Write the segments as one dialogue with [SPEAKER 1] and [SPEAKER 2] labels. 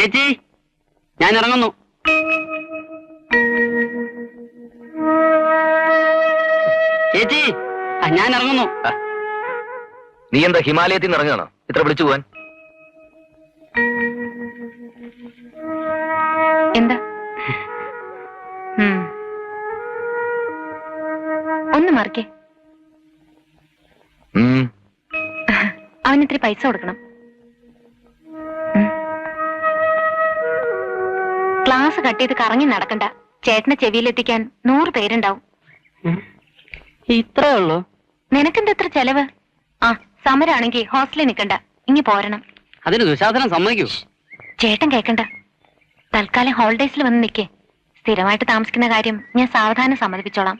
[SPEAKER 1] ചേച്ചി, ഞാൻ ഇറങ്ങുന്നു. ചേച്ചി, ഞാൻ ഇറങ്ങുന്നു.
[SPEAKER 2] നീ എന്താ ഹിമാലയത്തിൽ നിന്ന് ഇറങ്ങുകയാണോ ഇത്ര വിളിച്ചു പോവാൻ?
[SPEAKER 3] എന്താ? ഒന്ന് മാറിക്കേ. അവനിത്തിരി പൈസ കൊടുക്കണം. ക്ലാസ് കട്ട് ചെയ്ത് കറങ്ങി നടക്കണ്ട. ചേട്ടനെ ചെവിയിലെത്തിക്കാൻ 100 പേരുണ്ടാവും.
[SPEAKER 1] ഇത്രേ ഉള്ളൂ?
[SPEAKER 3] നിനക്കെന്താ എത്ര ചെലവ്? ആ, സമരാണെങ്കിൽ ഹോസ്റ്റലിൽ നിൽക്കണ്ട, ഇങ്ങി പോരണം.
[SPEAKER 1] അതിന് ദുശാസനം സമ്മതിക്കൂ?
[SPEAKER 3] ചേട്ടൻ കേൾക്കണ്ട. തൽക്കാലം ഹോളിഡേസിൽ വന്ന് നിൽക്കേ. സ്ഥിരമായിട്ട് താമസിക്കുന്ന കാര്യം ഞാൻ സാവധാനം സമ്മതിപ്പിച്ചോളാം.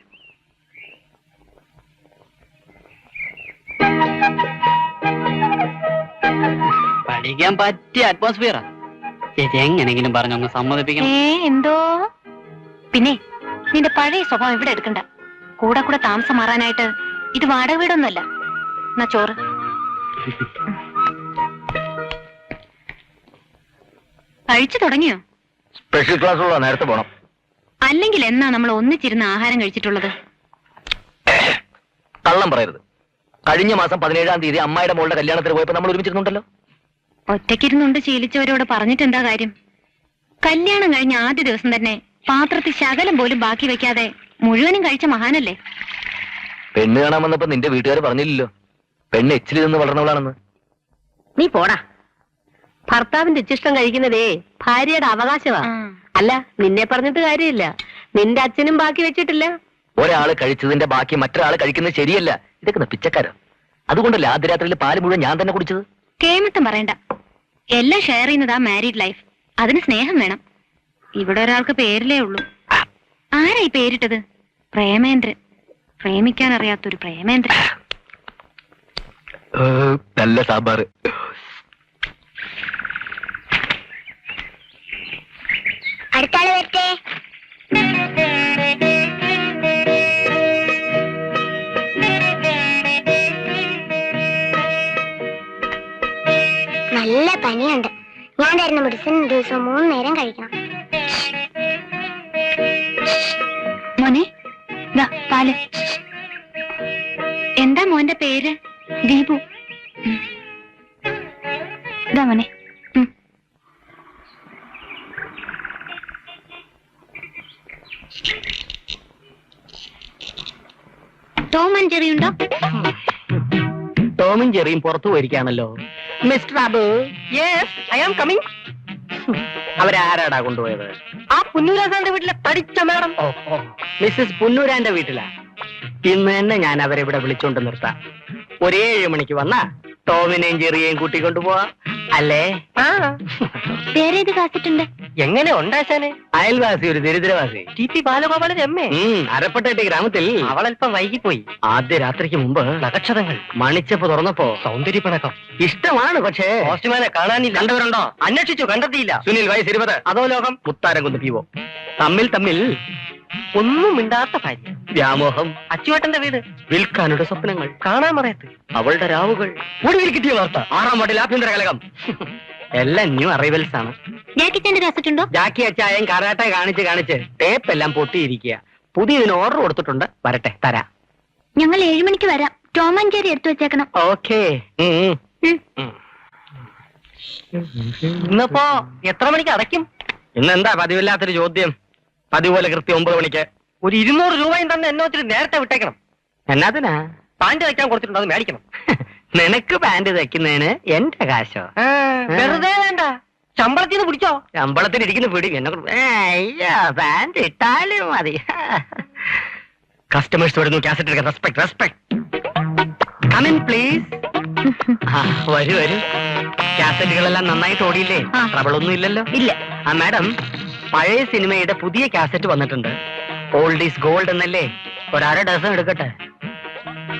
[SPEAKER 1] പഠിക്കാൻ പറ്റിയ അറ്റ്മോസ്ഫിയറാ. ചേച്ചി എങ്ങനെങ്കിലും പറഞ്ഞൊന്ന് സമ്മതിപ്പിക്കണം.
[SPEAKER 3] എന്തോ? പിന്നെ നിന്റെ പഴയ സ്വഭാവം ഇവിടെ എടുക്കണ്ട. കൂടെ കൂടെ താമസം മാറാനായിട്ട് ഇത് വാടക വീടൊന്നുമല്ല. എന്നാ ചോറ്. കഴിച്ചു തുടങ്ങിയോ?
[SPEAKER 2] സ്പെഷ്യൽ ക്ലാസ് ഉള്ള നേരത്തെ പോണം.
[SPEAKER 3] അല്ലെങ്കിൽ എന്നാ നമ്മൾ ഒന്നിച്ചിരുന്ന് ആഹാരം കഴിച്ചിട്ടുള്ളത്?
[SPEAKER 2] കള്ളം പറയരുത്. കഴിഞ്ഞ മാസം 17-ാം തീയതി അമ്മായിയുടെ മോളുടെ കല്യാണത്തിന് പോയപ്പോ നമ്മൾ ഒരുമിച്ചിരുന്നുണ്ടല്ലോ.
[SPEAKER 3] ഒറ്റയ്ക്കിരുന്നുണ്ട് ശീലിച്ചവരോട് പറഞ്ഞിട്ട് എന്താ കാര്യം? കല്യാണം കഴിഞ്ഞ ആദ്യ ദിവസം തന്നെ പാത്രത്തിൽ ശകലം പോലും ബാക്കി വെക്കാതെ മുഴുവനും കഴിച്ച മഹാനല്ലേ.
[SPEAKER 2] പെണ്ണ് കാണാൻ വന്നപ്പോ നിന്റെ വീട്ടുകാർ പറഞ്ഞില്ലല്ലോ പെണ്ണ് എച്ചിൽ നിന്ന് വളർന്നവളാണെന്ന്.
[SPEAKER 4] നീ പോടാ. ഭർത്താവിന്റെ ഇച്ചിഷ്ടം കഴിക്കുന്നതേ ഭാര്യയുടെ അവകാശമാ. അല്ല, നിന്നെ പറഞ്ഞിട്ട് കാര്യമില്ല. നിന്റെ അച്ഛനും ബാക്കി വെച്ചിട്ടില്ല.
[SPEAKER 2] ഒരാള് കഴിച്ചതിന്റെ ബാക്കി മറ്റൊരാള് കഴിക്കുന്നത് ശരിയല്ല. ഇതൊക്കെ പിച്ചക്കാരോ? അതുകൊണ്ടല്ലേ ആദ്യ രാത്രിയിൽ പാല് മുഴുവൻ ഞാൻ തന്നെ കുടിച്ചത്.
[SPEAKER 3] കേമത്തം പറയണ്ട. എല്ലാം ഷെയർ ചെയ്യുന്നതാ മാരീഡ് ലൈഫ്. അതിന് സ്നേഹം വേണം. ഇവിടെ ഒരാൾക്ക് പേരിലേ ഉള്ളൂ. ആരാ ഈ പേരിട്ടത്? പ്രേമേന്ദ്രൻ. പ്രേമിക്കാൻ അറിയാത്തൊരു പ്രേമേന്ദ്രൻ.
[SPEAKER 2] നല്ല സാമ്പാറ്.
[SPEAKER 5] അടുത്താള് വരട്ടെ. നല്ല പനിയുണ്ട്. ഞാൻ തരുന്ന മെഡിസിൻ ദിവസം 3 നേരം കഴിക്കണം.
[SPEAKER 3] മോനെ, പാല്. എന്താ മോന്റെ പേര്? ദീപു. ഇതാ മോനെ. ടോം ആൻഡ് ജെറി ഉണ്ടോ?
[SPEAKER 1] ടോമും ജെറിയും പുറത്തു പോയിരിക്കാണല്ലോ. Mister Abu. Yes, I am coming. അവരാരാടാ കൊണ്ടുപോയത്? ആ പുന്നൂരാന്റെ വീട്ടിലെ തടിച്ച മേഡം. മിസ്സസ് പുന്നൂരാന്റെ വീട്ടിലാ. ഇന്ന് തന്നെ ഞാൻ അവരെ ഇവിടെ വിളിച്ചോണ്ട് നിർത്താം. 7 മണിക്ക് വന്നാ ടോമിനെയും ജെറിയെയും കൂട്ടിക്കൊണ്ടുപോവാ. അല്ലേ?
[SPEAKER 3] വേറെ ഏത് കാത്തിട്ടുണ്ട്?
[SPEAKER 1] എങ്ങനെ ഉണ്ടാശാനെ? അയൽവാസി, ഒരു ദരിദ്രവാസി. T P Balagopalan M A. അരപ്പട്ടേട്ടി ഗ്രാമത്തിൽ അവളല്പം വൈകിപ്പോയി. ആദ്യ രാത്രിക്ക് മുമ്പ് നക്ഷത്രങ്ങൾ മണിച്ചപ്പ് തുറന്നപ്പോ സൗന്ദര്യപ്പിണക്കം. ഇഷ്ടമാണ്, പക്ഷേ പോസ്റ്റ്മാനെ കാണാനില്ല. കണ്ടവരുണ്ടോ? അന്വേഷിച്ചു, കണ്ടെത്തിയില്ല. സുനിൽ വയസ്സ് 20. അതോ ലോകം മുത്താരം കുന്ന് പീവോ. തമ്മിൽ ഒന്നും മിണ്ടാത്ത ഭാര്യ. വ്യാമോഹം. അച്ചുവേട്ടന്റെ വീട്. വിൽക്കാനുടെ സ്വപ്നങ്ങൾ. കാണാൻ മറയത്ത് അവളുടെ രാവുകൾ. ഒടുവിൽ കിട്ടിയ വാർത്ത 6-ാം വാർഡിൽ ആഭ്യന്തര കലകം. എല്ലാം ന്യൂ അറൈവൽസ് ആണ്.
[SPEAKER 3] ജാക്കിച്ചന്റെ കാസറ്റുണ്ടോ?
[SPEAKER 1] ജാക്കി അച്ചായം കരാട്ട കാണിച്ച് ടേപ്പ് എല്ലാം പൊട്ടിയിരിക്കുക. പുതിയതിന് ഓർഡർ കൊടുത്തിട്ടുണ്ട്. വരട്ടെ, തരാം.
[SPEAKER 3] ഞങ്ങൾ 7 മണിക്ക് വരാം. ടോം ആൻഡ് ജെറി എടുത്തു വെച്ചേക്കണം.
[SPEAKER 1] ഓക്കേ. ഇന്നിപ്പോ എത്ര മണിക്ക് അടയ്ക്കും? ഇന്നെന്താ പതിവില്ലാത്തൊരു ചോദ്യം? പതിപോലെ കൃത്യം 9 മണിക്ക്. ഒരു 200 രൂപയും തന്നെ എന്നെ ഒത്തിരി നേരത്തെ വിട്ടേക്കണം. എന്നാത്തിനാ? പാന്റ് തയ്ക്കാൻ കൊടുത്തിട്ടുണ്ട്, അത് മേടിക്കണം. നിനക്ക് പാന്റ് തയ്ക്കുന്നതിന് എന്റെ കാശോ? വെറുതെ വേണ്ട, ശമ്പളത്തിന് പിടിച്ചോ. ശമ്പളത്തിന് ഇരിക്കുന്ന പിടി എന്നെ. പാന്റ് ഇട്ടാലും മതി. കസ്റ്റമേഴ്സ് വരുന്നു. കാസറ്റ് എടുക്കാൻ. റെസ്പെക്ട്. Come in please. വരൂ. കാസറ്റുകളെല്ലാം നന്നായിട്ട് ഓടിയില്ലേ? ട്രബിളൊന്നും ഇല്ലല്ലോ? ഇല്ല. ആ മാഡം, പഴയ സിനിമയുടെ പുതിയ കാസറ്റ് വന്നിട്ടുണ്ട്. ഓൾഡ് ഈസ് ഗോൾഡ് എന്നല്ലേ? 1/2 ഡസൻ എടുക്കട്ടെ?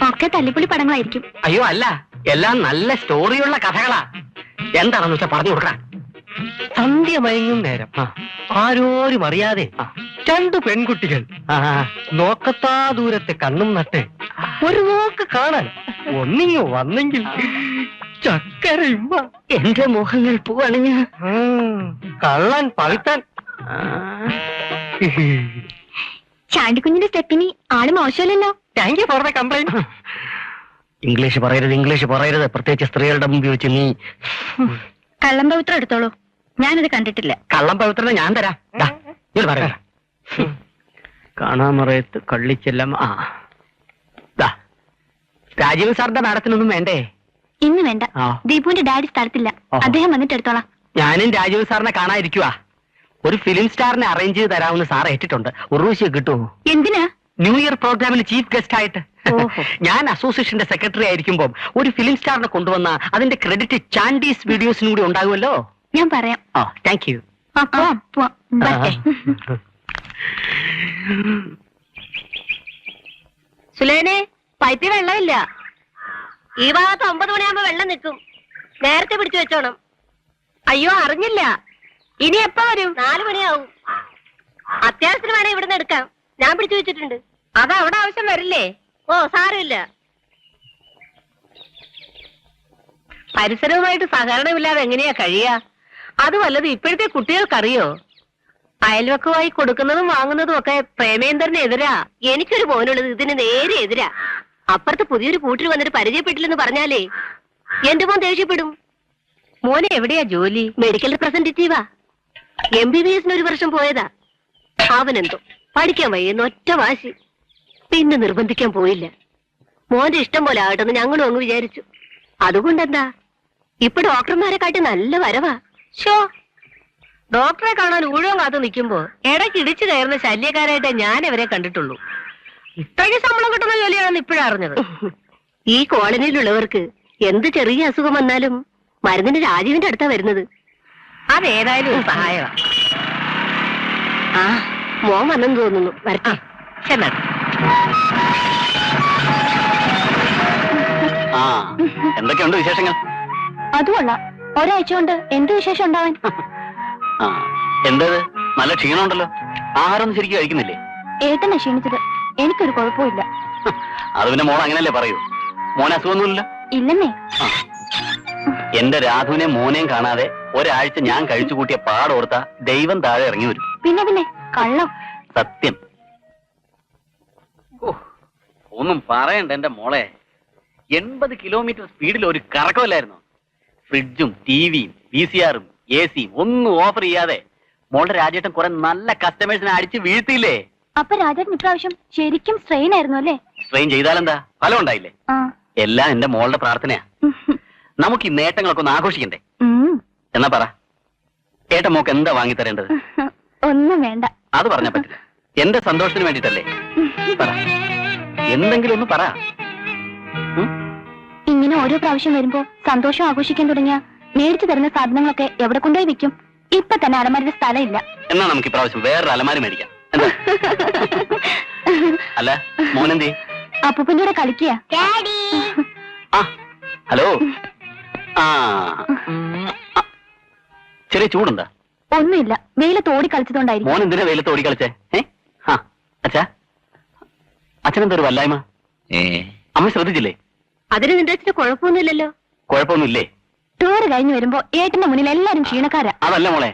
[SPEAKER 3] ഒക്കെ തല്ലിപ്പൊളി പടങ്ങളായിരിക്കും.
[SPEAKER 1] അയ്യോ അല്ല, എല്ലാം നല്ല സ്റ്റോറിയുള്ള കഥകളാ. എന്താണെന്ന് വെച്ചാ പറഞ്ഞു കൊടുക്കാൻ. സന്ധ്യ മയങ്ങും നേരം ആരോരും അറിയാതെ 2 പെൺകുട്ടികൾ നോക്കത്താ ദൂരത്തെ കണ്ണും നട്ട് ഒരു നോക്ക് കാണാൻ ഒന്നിങ്ങു വന്നെങ്കിൽ ചക്കരയുമ്മ.
[SPEAKER 2] എന്റെ മോഹങ്ങൾ പൂവണിഞ്ഞ്
[SPEAKER 1] കള്ളൻ പഴുത്താൻ.
[SPEAKER 3] ചാണ്ടിക്കുഞ്ഞിന്റെ സ്റ്റെപ്പിന് ആള് മോശമല്ലല്ലോ.
[SPEAKER 1] Thank you for the complaint.
[SPEAKER 2] English പറയരുത്, പ്രത്യേകിച്ച് സ്ത്രീകളുടെ മുമ്പിൽ വെച്ച് നീ.
[SPEAKER 3] കള്ളം പവിത്രം എടുത്തോളൂ, ഞാനത് കണ്ടിട്ടില്ല.
[SPEAKER 1] കള്ളം പവിത്രനെ ഞാൻ തരാം. ദാ, ഇങ്ങോട്ട് പറയാ. കാണാമറയത്ത് കള്ളിച്ചെല്ലാം. ദാ, രാജീവ് സാറിന്റെ മാഡത്തിനൊന്നും വേണ്ടേ?
[SPEAKER 3] ഇന്ന് വേണ്ട.
[SPEAKER 1] ആ.
[SPEAKER 3] ദീപുവിന്റെ ഡാഡി സ്ഥലത്തില്ല,
[SPEAKER 1] ഓഹോ.
[SPEAKER 3] അദ്ദേഹം വന്നിട്ട് എടുത്തോളാം.
[SPEAKER 1] ഞാനും രാജീവ് സാറിനെ കാണാതിരിക്കുവാ. ഒരു ഫിലിം സ്റ്റാറിനെ അറേഞ്ച് ചെയ്ത് തരാമെന്ന് സാർ ഏറ്റിട്ടുണ്ട്. ഉറൂശിയെ കിട്ടുമോ?
[SPEAKER 3] എന്തിനാ?
[SPEAKER 1] ന്യൂ ഇയർ പ്രോഗ്രാമിന് ചീഫ് ഗസ്റ്റ് ആയിട്ട്.
[SPEAKER 3] ഓഹോ.
[SPEAKER 1] ഞാൻ അസോസിയേഷന്റെ സെക്രട്ടറി ആയിരിക്കുമ്പോൾ ഒരു ഫിലിം സ്റ്റാറിനെ കൊണ്ടുവന്ന അതിന്റെ ക്രെഡിറ്റ് ചാൻഡീസ് വീഡിയോസിനും കൂടി ഉണ്ടാകുമല്ലോ.
[SPEAKER 3] ഞാൻ പറയാം.
[SPEAKER 1] ആ, താങ്ക് യു.
[SPEAKER 3] പോവാം, പോവാം. ബൈ.
[SPEAKER 4] സുലേനെ, പൈപ്പിൽ വെള്ളമില്ല. ഈ ഭാഗത്ത് 9 മണിയാകുമ്പോ വെള്ളം നിൽക്കും. നേരത്തെ പിടിച്ചു വെച്ചോണം. അയ്യോ, അറിഞ്ഞില്ല. ഇനി എപ്പോ വരും? 4 മണിയാവും. അത്യാവശ്യത്തിന് വേണേ ഇവിടുന്ന് എടുക്കാം. ഞാൻ പിടിച്ചു വെച്ചിട്ടുണ്ട്. അത് അവിടെ ആവശ്യം വരില്ലേ? ഓ, സാരമില്ല. പരിസരവുമായിട്ട് സഹകരണമില്ലാതെ എങ്ങനെയാ കഴിയാ? അത് വല്ലതും ഇപ്പോഴത്തെ കുട്ടികൾക്കറിയോ? അയൽവക്കമായി കൊടുക്കുന്നതും വാങ്ങുന്നതും ഒക്കെ പ്രേമേന്ദ്രന് എതിരാ. എനിക്കൊരു മോനുള്ളത് ഇതിന് നേരെ എതിരാ. അപ്പുറത്ത് പുതിയൊരു കൂട്ടിൽ വന്നിട്ട് പരിചയപ്പെട്ടില്ലെന്ന് പറഞ്ഞാലേ എന്റെ മോൻ ദേഷ്യപ്പെടും. മോനെ എവിടെയാ ജോലി? മെഡിക്കൽ റെപ്രസെന്റേറ്റീവാ. MBBS 1 വർഷം പോയതാ. അവനെന്തോ പഠിക്കാൻ വയ്യെന്ന് ഒറ്റ വാശി. പിന്നെ നിർബന്ധിക്കാൻ പോയില്ല. മോന്റെ ഇഷ്ടം പോലെ ആകട്ടെന്ന് ഞങ്ങളും അങ്ങ് വിചാരിച്ചു. അതുകൊണ്ടെന്താ, ഇപ്പൊ ഡോക്ടർമാരെ കാട്ടി നല്ല വരവാ. ഷോ, ഡോക്ടറെ കാണാൻ ഊഴം കാത്തു നിൽക്കുമ്പോ ഇടയ്ക്ക് ഇടിച്ചു കയറുന്ന ശല്യക്കാരായിട്ടേ ഞാൻ ഇവരെ കണ്ടിട്ടുള്ളൂ. ഇത്രയ്ക്ക് ശമ്പളം കിട്ടുന്ന ജോലിയാണെന്ന് ഇപ്പോഴാ അറിഞ്ഞത്. ഈ കോളനിയിലുള്ളവർക്ക് എന്ത് ചെറിയ അസുഖം വന്നാലും മരുന്നിന് രാജീവിന്റെ അടുത്താ വരുന്നത്. അതേതായാലും ഒരു സഹായമാ. ആ, മോൻ വന്നെന്ന് തോന്നുന്നു. വരട്ടെ. ചെന്നാ.
[SPEAKER 2] ആ, എന്തൊക്കെയുണ്ട് വിശേഷങ്ങൾ?
[SPEAKER 3] അതുകൊള്ള ഒരാഴ്ച കൊണ്ട് എന്ത് വിശേഷം ഉണ്ടാവാൻ?
[SPEAKER 2] ആ, എന്തത് നല്ല ക്ഷീണമുണ്ടല്ലോ. ആഹാരമൊന്നും ശരിക്കും കഴിക്കുന്നില്ലേ?
[SPEAKER 3] ഏട്ടനെ ക്ഷീണിച്ചത്. എനിക്കൊരു കുഴപ്പമില്ല.
[SPEAKER 2] അത് പിന്നെ മോൻ അങ്ങനല്ലേ പറയൂ. മോൻ അസുഖമൊന്നുമില്ല?
[SPEAKER 3] ഇല്ലെന്നേ.
[SPEAKER 2] എന്റെ രാധുവിനെ മോനെയും കാണാതെ ഒരാഴ്ച ഞാൻ കഴിച്ചു കൂട്ടിയ പാടോർത്ത ദൈവം താഴെ ഇറങ്ങി വരും.
[SPEAKER 3] പിന്നെ കള്ളം.
[SPEAKER 2] സത്യം. ഒന്നും പറയണ്ട എന്റെ മോളെ. 80 കിലോമീറ്റർ സ്പീഡിൽ ഒരു കറക്കമല്ലായിരുന്നു. ഫ്രിഡ്ജും TVയും VCRഉം AC ഒന്നും ഓഫർ ചെയ്യാതെ മോളുടെ രാജേട്ടൻ കുറെ നല്ല കസ്റ്റമേഴ്സിനെ അടിച്ച് വീഴ്ത്തിയില്ലേ?
[SPEAKER 3] അപ്പൊ രാജേട്ടൻ ഇപ്രാവശ്യം ശരിക്കും സ്ട്രെയിൻ ആയിരുന്നു അല്ലേ?
[SPEAKER 2] ട്രെയിൻ ചെയ്താലെന്താ, ഫലം ഉണ്ടായില്ലേ? എല്ലാം എന്റെ മോളുടെ പ്രാർത്ഥനയാ. നമുക്ക് ഈ നേട്ടങ്ങളൊക്കെ ഒന്ന് ആഘോഷിക്കണ്ടേ? എന്നാ പറ, ഏട്ടൻ മോക്ക് എന്താ വാങ്ങിത്തരേണ്ടത്?
[SPEAKER 3] ഒന്നും വേണ്ട.
[SPEAKER 2] അത് പറഞ്ഞാ പറ്റില്ല. എന്റെ സന്തോഷത്തിന് വേണ്ടിട്ടല്ലേ? പറ, എന്തെങ്കിലും ഒന്ന് പറ.
[SPEAKER 3] ഇങ്ങനെ ഓരോ പ്രാവശ്യം വരുമ്പോ സന്തോഷം ആഘോഷിക്കാൻ തുടങ്ങിയ മേടിച്ചു തരുന്ന സാധനങ്ങളൊക്കെ എവിടെ കൊണ്ടുപോയി വെക്കും? ഇപ്പൊ തന്നെ അലമാരിയുടെ സ്ഥലം ഇല്ല.
[SPEAKER 2] എന്നാ നമുക്ക് ഇപ്രാവശ്യം വേറൊരു അലമാരി മേടിക്കാം. എന്താ? അല്ല, മോനെന്തേ?
[SPEAKER 3] അപ്പൂപ്പന്റെ കൂടെ കളിക്കുക.
[SPEAKER 2] ആ, ഹലോ. ആ, ചെറിയ ചൂടുണ്ടാ?
[SPEAKER 3] ഒന്നുമില്ല, വെയിലത്ത് ഓടി കളിച്ചതുകൊണ്ടായിരിക്കും.
[SPEAKER 2] മോൻ എന്തിനാ വെയിലത്ത് ഓടി കളിച്ചേ? അച്ഛാ, അച്ഛനെന്തൊരു വല്ലായ്മ? അമ്മ ശ്രദ്ധിച്ചില്ലേ?
[SPEAKER 4] അതിന് നിന്റെ അച്ഛന് കുഴപ്പമൊന്നുമില്ലല്ലോ.
[SPEAKER 2] കുഴപ്പമൊന്നുമില്ലേ?
[SPEAKER 3] ടൂർ കഴിഞ്ഞു വരുമ്പോ ഏട്ടന്റെ മുന്നിൽ എല്ലാരും ക്ഷീണക്കാരാ.
[SPEAKER 2] അതല്ല മോളെ,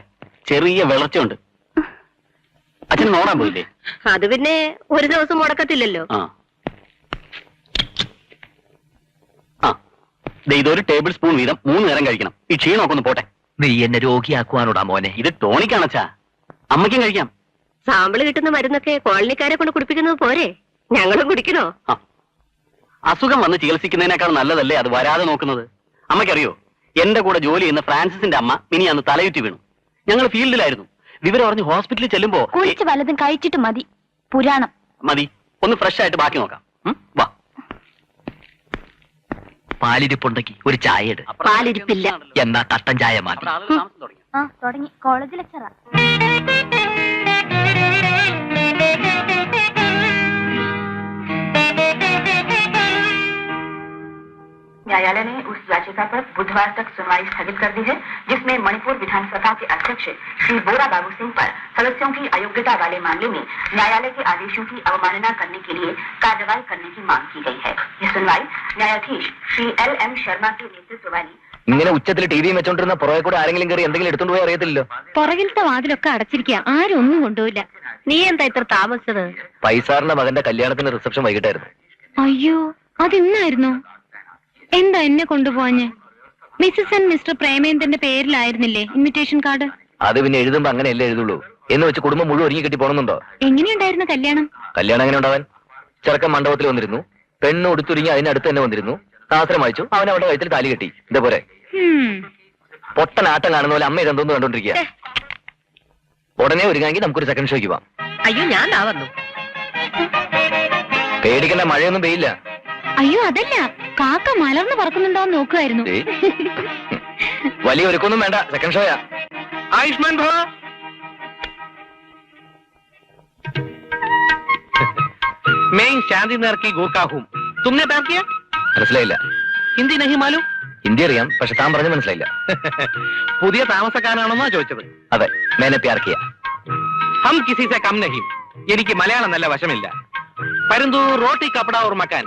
[SPEAKER 2] ചെറിയ വിളർച്ചയുണ്ട്. അച്ഛൻ നോടാൻ പോയില്ലേ?
[SPEAKER 4] അത് പിന്നെ ഒരു ദിവസം മുടക്കത്തില്ലല്ലോ.
[SPEAKER 2] ഇതൊരു ടേബിൾ സ്പൂൺ വീതം 3 നേരം കഴിക്കണം. ഈ ക്ഷീണമൊക്കെ ഒന്ന് പോട്ടെ.
[SPEAKER 1] നീ എന്നെ രോഗിയാക്കുവാനോടാ മോനെ.
[SPEAKER 2] ഇത് ടോണിക്കാണച്ചാ, അമ്മയ്ക്കും കഴിക്കാം.
[SPEAKER 4] സാമ്പിള് കിട്ടുന്ന മരുന്നൊക്കെ കോളനിക്കാരെ കൊണ്ട് കുടിപ്പിക്കുന്നത് പോരെ? ഞങ്ങളും കുടിക്കണോ?
[SPEAKER 2] അസുഖം വന്ന് ചികിത്സിക്കുന്നതിനേക്കാൾ നല്ലതല്ലേ അത് വരാതെ നോക്കുന്നത്? അമ്മയ്ക്കറിയോ, എന്റെ കൂടെ ജോലി ചെയ്യുന്ന ഫ്രാൻസിന്റെ അമ്മ ഇനി അന്ന് തലയുറ്റി വീണു. ഞങ്ങൾ ഫീൽഡിലായിരുന്നു. വിവരം അറിഞ്ഞ് ഹോസ്പിറ്റലിൽ ചെല്ലുമ്പോ
[SPEAKER 3] കുളിച്ച് വല്ലതും കഴിച്ചിട്ട് മതി പുരാണം.
[SPEAKER 2] മതി, ഒന്ന് ഫ്രഷ് ആയിട്ട് ബാക്കി നോക്കാം. വാ.
[SPEAKER 1] പാലിരിപ്പുണ്ടെങ്കിൽ ഒരു ചായ ഇട്.
[SPEAKER 4] പാലിരിപ്പില്ല.
[SPEAKER 1] എന്നാ കട്ടൻ ചായ മാറ്റി.
[SPEAKER 3] തുടങ്ങി. കോളേജ് ലെക്ചറാ.
[SPEAKER 6] न्यायालय ने उस याचिका पर बुधवार तक सुनवाई स्थगित कर दी है जिसमें मणिपुर विधानसभा के अध्यक्ष श्री बोरा बाबू सिंह पर सदस्यों की अयोग्यता वाले मामले में न्यायालय के आदेशों की अवमानना करने के लिए कार्रवाई करने की मांग की गई है। ये सुनवाई न्यायाधीश श्री LM शर्मा के नेतृत्व वाली
[SPEAKER 1] ഇങ്ങനെ ഉച്ചത്തിൽ ടി വിയും വെച്ചോണ്ടിരുന്ന പുറകെ കൂടെ ആരെങ്കിലും കയറി എന്തെങ്കിലും എടുത്തോണ്ട് പോയി അറിയത്തില്ലല്ലോ.
[SPEAKER 3] പുറകിലത്തെ വാതിലൊക്കെ അടച്ചിരിക്കുക, ആരും ഒന്നും കൊണ്ടുപോയില്ല.
[SPEAKER 4] നീ എന്താ ഇത്ര താമസിച്ചത്?
[SPEAKER 1] പൈസാറിന്റെ മകന്റെ കല്യാണത്തിന് റിസപ്ഷൻ വൈകിട്ടായിരുന്നു.
[SPEAKER 3] അയ്യോ, അതിന്നായിരുന്നു. എന്താ എന്നെ കൊണ്ടുപോവാഞ്ഞ്? മിസ്സസ് ആൻഡ് മിസ്റ്റർ പ്രേമേന്ദ്രന്റെ പേരിലായിരുന്നില്ലേ ഇൻവിറ്റേഷൻ കാർഡ്?
[SPEAKER 1] അത് പിന്നെ എഴുതുമ്പോ അങ്ങനെയല്ലേ എഴുതുള്ളൂ. എന്ന് വെച്ച് കുടുംബം മുഴുവൻ ഒരുങ്ങി കെട്ടി പോകണമെന്നുണ്ടോ?
[SPEAKER 3] എങ്ങനെയുണ്ടായിരുന്നു കല്യാണം?
[SPEAKER 1] കല്യാണം എങ്ങനെ ഉണ്ടാവാൻ? ചെറുക്കൻ മണ്ഡപത്തിൽ വന്നിരുന്നു, പെണ്ണ് ഉടുത്തുരുങ്ങി അതിനടുത്ത് തന്നെ വന്നിരുന്നു, ശാസ്ത്രം വായിച്ചു, അവൻ അവരുടെ കഴുത്തിൽ താലി കെട്ടി. ഇതേപോലെ പൊട്ടനാട്ടം കാണുന്ന പോലെ അമ്മ ഇതെന്തോന്ന് കണ്ടോണ്ടിരിക്കുക. ഉടനെ ഒരുങ്ങാമെങ്കിൽ നമുക്കൊരു സെക്കൻഡ് ഷോയ്ക്ക് പോവാം.
[SPEAKER 4] അയ്യോ, ഞാൻ ദാ വന്നു.
[SPEAKER 1] പേടിക്കണ്ട, മഴയൊന്നും പെയ്യില്ല.
[SPEAKER 3] അയ്യോ അതല്ല, കാക്ക മലർന്ന് പറക്കുന്നുണ്ടോന്ന് നോക്കുമായിരുന്നു.
[SPEAKER 1] വലിയ ഒരുക്കൊന്നും വേണ്ട, സെക്കൻഡ് ഷോയാ.
[SPEAKER 7] आयुष्मान भव। मैं शांति नगर की गोरखा हूँ। तुमने प्यार किया?
[SPEAKER 1] മനസ്സിലായില്ല.
[SPEAKER 7] हिंदी नहीं मालूम?
[SPEAKER 1] ഹിന്ദി അറിയാം, പക്ഷെ താൻ പറഞ്ഞു മനസ്സിലായില്ല.
[SPEAKER 7] പുതിയ താമസക്കാരനാണെന്നാ ചോദിച്ചത്.
[SPEAKER 1] അതെ, മേനെ പ്യാർ കിയ.
[SPEAKER 7] हम किसी से कम नहीं. എനിക്ക് മലയാളം നല്ല വശമില്ല. പരന്തു റോട്ടി കപ്പട ഓർ മക്കാൻ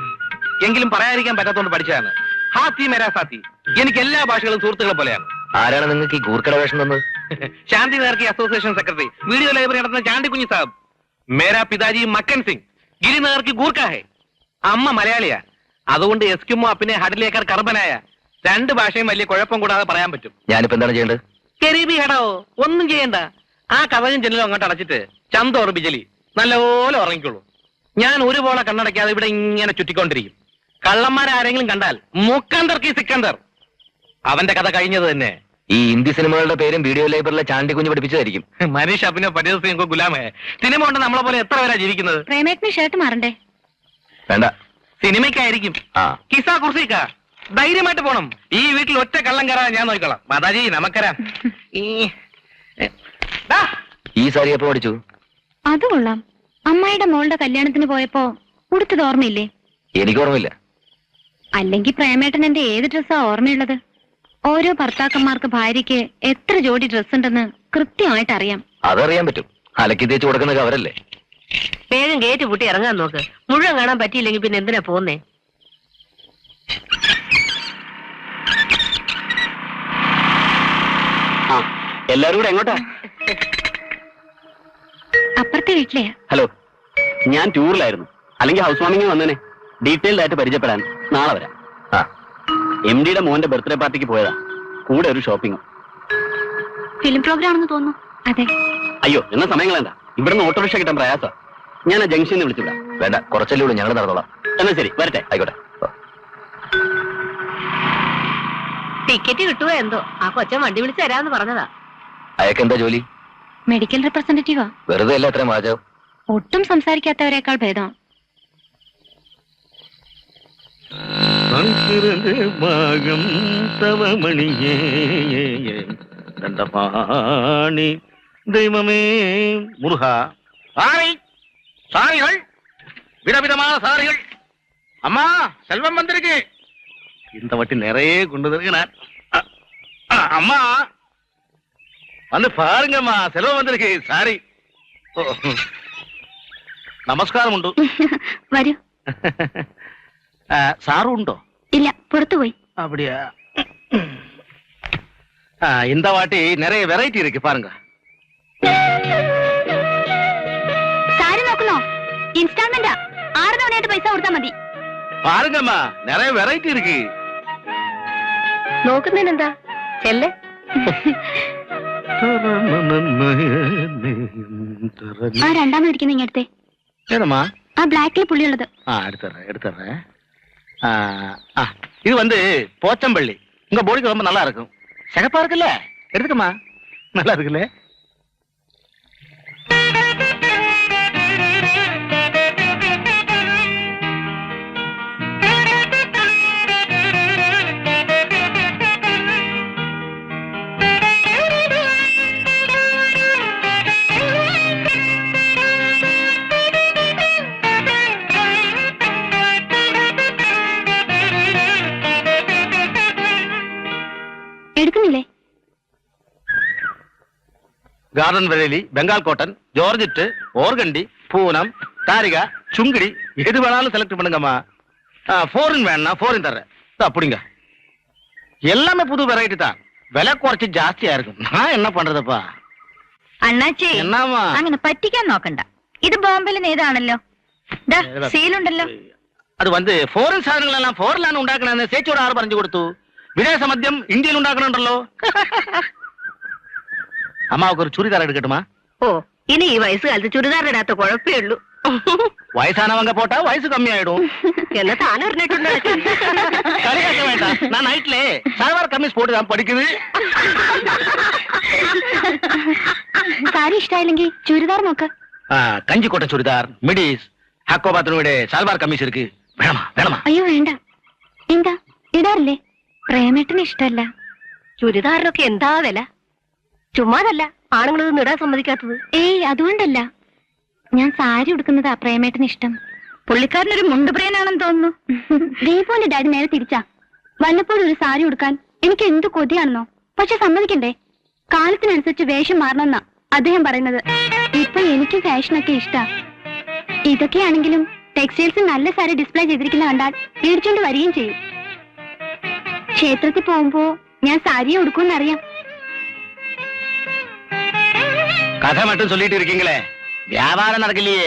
[SPEAKER 7] എങ്കിലും പറയാതിരിക്കാൻ പറ്റാത്തോണ്ട് പഠിച്ചതാണ്. ഹാത്തി മേരാ സാത്തി. എനിക്ക് എല്ലാ ഭാഷകളും സുഹൃത്തുക്കളെ പോലെയാണ്.
[SPEAKER 1] ആരാണ് നിങ്ങൾക്ക് ഈ ഗൂർക്കട വേഷം തന്നത്?
[SPEAKER 7] ശാന്തി നഗർ की അസോസിയേഷൻ സെക്രട്ടറി, വീഡിയോ ലൈബ്രറി നടത്തുന്ന ചാണ്ടി കുഞ്ഞി സാബ്. മേരാ പിതാജി മക്കൻ സിംഗ്, ഗിരിനഗർ की ഗൂർഖ ഹെ. അമ്മ മലയാളിയാ, അതുകൊണ്ട് എസ്കിമോ അപ്പിനെ ഹഡിലേക്കാർ കർബനായ. രണ്ട് ഭാഷയും വലിയ കുഴപ്പം കൂടാതെ പറയാൻ പറ്റും.
[SPEAKER 1] ഞാനിപ്പോ എന്താണ് ചെയ്യേണ്ടത്?
[SPEAKER 7] കരീബി ഹെടോ, ഒന്നും ചെയ്യണ്ട. ആ കഥയും ജനലും അങ്ങോട്ട് അടച്ചിട്ട് ചന്തോർ ബിജലി നല്ലപോലെ ഉറങ്ങിക്കോളൂ. ഞാൻ ഒരുപോലെ കണ്ണടയ്ക്കാതെ ഇവിടെ ഇങ്ങനെ ചുറ്റിക്കൊണ്ടിരിക്കും. കള്ളന്മാരാരെങ്കിലും കണ്ടാൽ മുക്കന്തർ കി സിക്കന്തർ. അവന്റെ കഥ കഴിഞ്ഞത് തന്നെ.
[SPEAKER 1] ഈ ഹിന്ദി സിനിമകളുടെ പേരും വീഡിയോ ലൈബ്രറിയിലെ ചാണ്ടി കുഞ്ഞ് പഠിപ്പിച്ചതായിരിക്കും.
[SPEAKER 7] മനീഷ് അഭിനോ പരിസ്ഥിതി സിംഗ് ഗുലാമേ. സിനിമ കൊണ്ട് നമ്മളെ പോലെ എത്ര പേരാ ജീവിക്കുന്നത്?
[SPEAKER 3] പ്രേമേട്ടിന് ഷർട്ട് മാറണ്ടേ?
[SPEAKER 1] വേണ്ട,
[SPEAKER 7] സിനിമയ്ക്കായിരിക്കും.
[SPEAKER 1] ആ
[SPEAKER 7] കിസാ കുർസിക്ക ധൈര്യമായിട്ട് പോണം. ഈ വീട്ടിൽ ഒറ്റ കള്ളം കയറാൻ ഞാൻ നോക്കിക്കോളാം. മാതാജി നമുക്കരാ.
[SPEAKER 1] ഈ സാരി എപ്പോ പഠിച്ചു?
[SPEAKER 3] അത് കൊള്ളാം. അമ്മായിയുടെ മോളുടെ കല്യാണത്തിന് പോയപ്പോ ഉടുത്തത് ഓർമ്മയില്ലേ?
[SPEAKER 1] എനിക്ക് ഓർമ്മയില്ല.
[SPEAKER 3] അല്ലെങ്കിൽ പ്രേമേട്ടൻ എന്റെ ഏത് ഡ്രസ്സാ ഓർമ്മയുള്ളത്? ഓരോ ഭർത്താക്കന്മാർക്ക് ഭാര്യയ്ക്ക് എത്ര ജോഡി ഡ്രസ് ഉണ്ടെന്ന് കൃത്യമായിട്ട് അറിയാം.
[SPEAKER 1] അതറിയാൻ പറ്റും. അലക്കി തേച്ച് കൊടുക്കുന്നത് അവരല്ലേ.
[SPEAKER 4] വേഗം ഗേറ്റ് പൂട്ടി ഇറങ്ങാൻ നോക്ക്. മുഴുവൻ കാണാൻ പറ്റിയില്ലെങ്കിൽ പിന്നെ എന്തിനാ പോന്നേ?
[SPEAKER 2] എല്ലാരും കൂടെ എങ്ങോട്ടാ?
[SPEAKER 3] അപ്പുറത്തെ വീട്ടിലെയാ.
[SPEAKER 2] ഹലോ, ഞാൻ ടൂറിലായിരുന്നു. അല്ലെങ്കിൽ ഹൗസ് വാമിംഗ് വന്നേനെ. ഡീറ്റെയിൽഡ് ആയിട്ട് പരിചയപ്പെടാൻ നാളെ വരാം.
[SPEAKER 1] ആ
[SPEAKER 2] MD യുടെ മോന്റെ ബർത്ത്ഡേ പാർട്ടിക്ക് പോയതാ. കൂടെ ഒരു ഷോപ്പിംഗ്.
[SPEAKER 3] ഫിലിം പ്രോഗ്രാം ആണെന്ന് തോന്നുന്നു. അതെ.
[SPEAKER 2] അയ്യോ, എന്ന സമയങ്ങളെന്താ? ഇവിടുന്ന് ഓട്ടോറിക്ഷ കിട്ടാൻ പ്രയാസാ. ഞാൻ ആ ജംഗ്ഷനിൽ നിന്ന് വിളിച്ചുവിടാം.
[SPEAKER 1] വേണ്ട, കുറച്ചല്ലേ ഉള്ളൂ, ഞങ്ങൾ നടന്നോളാം.
[SPEAKER 2] എന്നാ ശരി, വരട്ടെ.
[SPEAKER 1] ആയിക്കോട്ടെ.
[SPEAKER 4] ടിക്കറ്റ് കിട്ടുവോ എന്തോ? ആ കൊച്ചൻ വണ്ടി വിളിച്ച് തരാമെന്ന് പറഞ്ഞതാ.
[SPEAKER 1] അയാൾക്ക് എന്താ ജോലി?
[SPEAKER 3] മെഡിക്കൽ റെപ്രസെന്റേറ്റീവാ.
[SPEAKER 1] വെറുതെ അല്ല അത്രയും വാചകം.
[SPEAKER 3] ഒട്ടും സംസാരിക്കാത്തവരെക്കാൾ ഭേദം.
[SPEAKER 7] ഭാഗം തവമണിയേ ദണ്ഡപാണി ദൈവമേ മുരുക. சாரிகள் விதவிதமான சாரிகள். அம்மா, செல்வம் வந்திருக்கு. இந்த வட்டி நிறைய கொண்டு வருகிறார். அம்மா வந்து பாருங்கம்மா, செல்வம் வந்திருக்கு. சாரி. നമസ്കാരം ഉണ്ട്.
[SPEAKER 3] വരൂ.
[SPEAKER 7] സാറും ഉണ്ടോ?
[SPEAKER 3] ഇല്ല, പുറത്തുപോയി.
[SPEAKER 7] அப்படியா? இந்த வாட்டி நிறைய வெரைட்டி இருக்கு பாருங்க.
[SPEAKER 3] സാരി നോക്കുന്നോ? ഇൻസ്റ്റാൾമെന്റാ. 6 തവണയായിട്ട് പൈസ കൊടുത്താൽ മതി.
[SPEAKER 7] பாருங்கம்மா, நிறைய வெரைட்டி இருக்கு.
[SPEAKER 4] നോക്കുന്നതിനെന്താ? ചെല്ലേ.
[SPEAKER 3] ആ രണ്ടാമത് ഇരിക്കുന്ന ഇങ്ങടുത്തെ.
[SPEAKER 7] ஏதம்மா?
[SPEAKER 3] ആ ബ്ലാക്കിൽ പുള്ളിയുള്ളത്.
[SPEAKER 7] எடுத்துறேன். இது வந்து போச்சம்பள்ளி. உங்க போடிக்கு ரொம்ப நல்லா இருக்கும். சிகப்பா இருக்குல்ல? எடுத்துக்கம்மா. நல்லா இருக்குல்ல?
[SPEAKER 3] എടുക്കുന്നില്ലേ?
[SPEAKER 7] Garden Vareli, Bengal cotton, georgette, organdy, Poonam, தாரிகா, சுங்கிடி, எது வேணாலும் செலக்ட் பண்ணுங்கம்மா. ஃபாரின் வேணா ஃபாரின் தர்றேன். அப்படிங்க எல்லாமே புது வெரைட்டி தான். விலை കുറച്ച് ജാസ്തിയാ இருக்கும். நான் என்ன பண்றதுப்பா?
[SPEAKER 3] അണ്ണാച്ചി
[SPEAKER 7] എന്നാമാ
[SPEAKER 3] അങ്ങനെ പറ്റിക്കാൻ നോക്കണ്ട. ഇത് ബോംബെയിലെ നേതാണല്ലോ. സീലുണ്ടല്ലോ.
[SPEAKER 7] അത് വന്ന് ഫോറിൻ സാധനങ്ങളെല്ലാം ഫോറിലാണ് ഉണ്ടാക്കണമെന്ന് ചേച്ചിയോട് ആറ് പറഞ്ഞു കൊടുത്തു. വിദേശ മദ്യം ഇന്ത്യയിൽ ഉണ്ടാക്കണുണ്ടല്ലോ. അമ്മാവക്ക് ഒരു ചുരിദാർ എടുക്കട്ടുമാ?
[SPEAKER 4] ഓ, ഇനി ഈ വയസ്സുകാലത്ത് ചുരിദാറിടാത്ത കുഴപ്പമേ ഉള്ളൂ.
[SPEAKER 7] വയസ്സാനവങ്ക പോട്ടാ വയസ്സ് കമ്മിയായിടും.
[SPEAKER 4] എന്നാ താനൊരെണ്ണിട്ടുണ്ടോ?
[SPEAKER 7] കളിയാക്ക വേണ്ട. ഞാൻ നൈറ്റിലെ സൽവാർ കമ്മീസ് പോട്ട് ഞാൻ പഠിക്കുന്നത്.
[SPEAKER 3] സാരി ഇഷ്ടായില്ലെങ്കിൽ ചുരിദാർ നോക്ക.
[SPEAKER 7] കഞ്ചിക്കോട്ടൻ ചുരിദാർ, മിഡീസ്, ഹക്കോബാത്തിനൂടെ സൽവാർ കമ്മീസ് ഇருக்கு. വേണമാ വേണമാ?
[SPEAKER 3] അയ്യോ വേണ്ട. എന്താ ഇടാറില്ലേ? പ്രേമേട്ടന് ഇഷ്ടല്ല.
[SPEAKER 4] ചുരിദാറിനൊക്കെ എന്താ വില? ചുമ്മാതല്ല ആണുങ്ങളിതൊന്നും ഇടാൻ സമ്മതിക്കാത്തത്.
[SPEAKER 3] ഏയ് അതുകൊണ്ടല്ല, ഞാൻ സാരി ഉടുക്കുന്നതാ പ്രേമേട്ടന് ഇഷ്ടം. പുള്ളിക്കാരനൊരു മുണ്ടുപ്രിയനാണെന്ന് തോന്നുന്നു. ദീപുവിന്റെ ഡാഡി നേരെ തിരിച്ചാ. വല്ലപ്പോഴും ഒരു സാരി ഉടുക്കാൻ എനിക്ക് എന്ത് കൊതിയാണെന്നോ. പക്ഷെ സമ്മതിക്കണ്ടേ, കാലത്തിനനുസരിച്ച് വേഷം മാറണമെന്നാ അദ്ദേഹം പറയുന്നത്. ഇപ്പൊ എനിക്കും ഫാഷനൊക്കെ ഇഷ്ടാ. ഇതൊക്കെയാണെങ്കിലും ടെക്സ്റ്റൈൽസിൽ നല്ല സാരി ഡിസ്പ്ലേ ചെയ്തിരിക്കുന്ന കണ്ടാൽ മേടിച്ചോണ്ട് വരികയും ചെയ്യും. ക്ഷേത്രത്തിൽ പോകുമ്പോ ഞാൻ സാരിയെ ഉടുക്കുമെന്നറിയാം.
[SPEAKER 7] കഥ മറ്റും ചൊല്ലിട്ട് ഇരിക്കീங்களே, വ്യാപാരം നടക്കില്ലേ?